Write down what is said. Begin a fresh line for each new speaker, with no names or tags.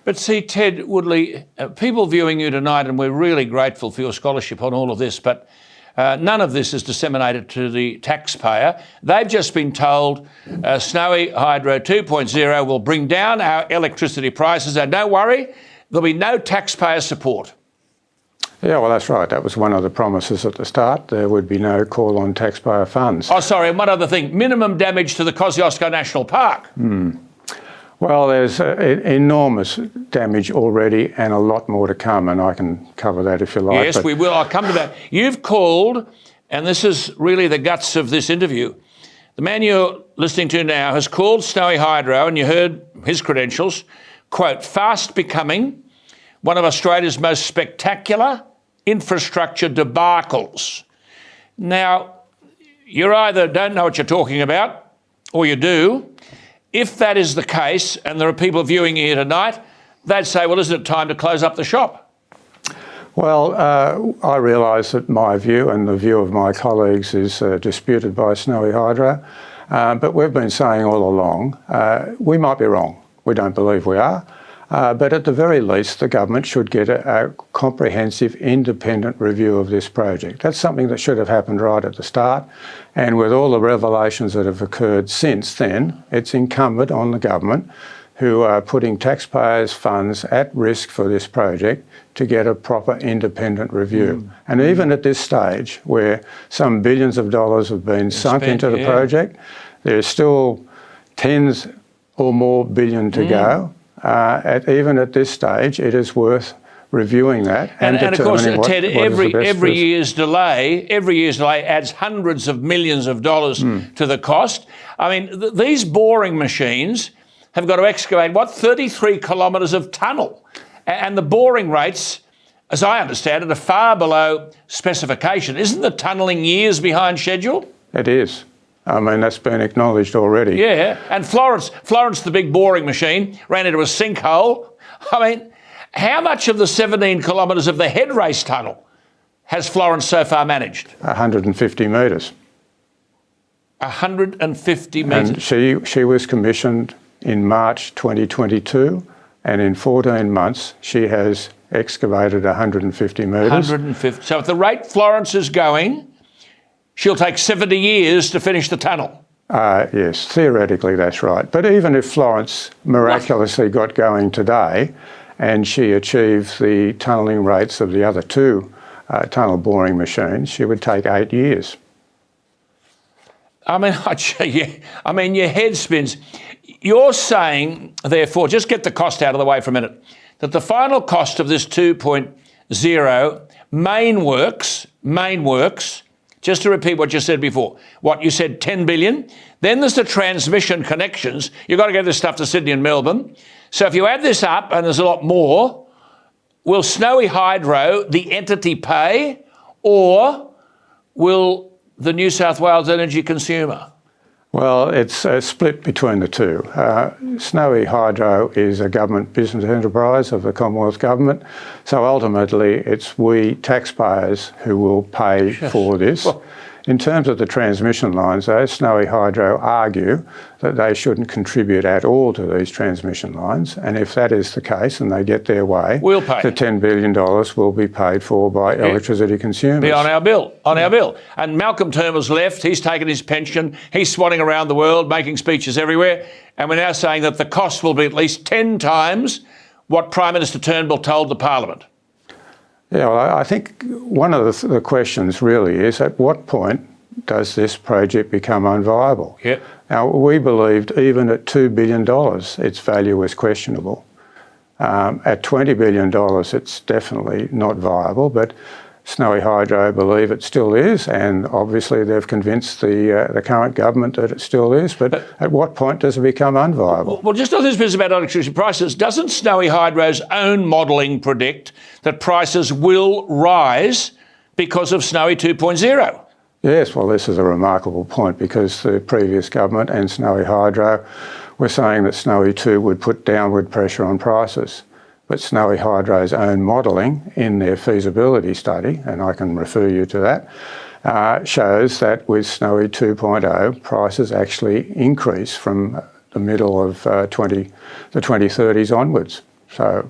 But see, Ted Woodley, people viewing you tonight, and we're really grateful for your scholarship on all of this, but none of this is disseminated to the taxpayer. They've just been told Snowy Hydro 2.0 will bring down our electricity prices, and don't worry, there'll be no taxpayer support.
Yeah, well, that's right. That was one of the promises at the start. There would be no call on taxpayer funds.
Oh, sorry, and one other thing. Minimum damage to the Kosciuszko National Park.
Well, there's enormous damage already and a lot more to come, and I can cover that if you like.
Yes, we will. I'll come to that. You've called, and this is really the guts of this interview, the man you're listening to now has called Snowy Hydro, and you heard his credentials, quote, fast becoming one of Australia's most spectacular infrastructure debacles. Now, you either don't know what you're talking about or you do. If that is the case, and there are people viewing here tonight, they'd say, well, isn't it time to close up the shop?
Well, I realise that my view and the view of my colleagues is disputed by Snowy Hydro, but we've been saying all along, we might be wrong. We don't believe we are. But at the very least, the government should get a comprehensive independent review of this project. That's something that should have happened right at the start. And with all the revelations that have occurred since then, it's incumbent on the government, who are putting taxpayers' funds at risk for this project, to get a proper independent review. And even at this stage, where some billions of dollars have been sunk into the project, there's still tens or more billion to go. Even at this stage, it is worth reviewing that and
of course, Ted, every
year's
delay adds hundreds of millions of dollars to the cost. I mean, these boring machines have got to excavate, 33 kilometres of tunnel, and the boring rates, as I understand it, are far below specification. Isn't the tunnelling years behind schedule?
It is. I mean, that's been acknowledged already.
Yeah, and Florence, the big boring machine, ran into a sinkhole. I mean, how much of the 17 kilometres of the head race tunnel has Florence so far managed?
150 metres.
150 metres.
And she was commissioned in March 2022, and in 14 months she has excavated 150 metres.
150. So at the rate Florence is going, she'll take 70 years to finish the tunnel.
Yes, theoretically that's right. But even if Florence miraculously got going today and she achieved the tunnelling rates of the other two tunnel boring machines, she would take 8 years.
I mean, your head spins. You're saying, therefore, just get the cost out of the way for a minute, that the final cost of this 2.0 main works, just to repeat what you said before, what you said, 10 billion. Then there's the transmission connections. You've got to get this stuff to Sydney and Melbourne. So if you add this up, and there's a lot more, will Snowy Hydro, the entity, pay, or will the New South Wales energy consumer?
Well, it's split between the two. Snowy Hydro is a government business enterprise of the Commonwealth Government, so ultimately it's we taxpayers who will pay for this. Well, in terms of the transmission lines, though, Snowy Hydro argue that they shouldn't contribute at all to these transmission lines, and if that is the case and they get their way,
we'll pay.
The $10 billion will be paid for by electricity consumers.
Be on our bill, our bill. And Malcolm Turnbull's left, he's taken his pension, he's swatting around the world, making speeches everywhere, and we're now saying that the cost will be at least 10 times what Prime Minister Turnbull told the Parliament.
Yeah, well, I think one of the questions really is, at what point does this project become unviable?
Yep.
Now, we believed even at $2 billion, its value was questionable. At $20 billion, it's definitely not viable, but Snowy Hydro believe it still is, and obviously they've convinced the current government that it still is, but at what point does it become unviable?
Well, just on this business about electricity prices, doesn't Snowy Hydro's own modelling predict that prices will rise because of Snowy 2.0?
Yes, well, this is a remarkable point, because the previous government and Snowy Hydro were saying that Snowy 2 would put downward pressure on prices. But Snowy Hydro's own modelling in their feasibility study, and I can refer you to that, shows that with Snowy 2.0, prices actually increase from the middle of the 2030s onwards. So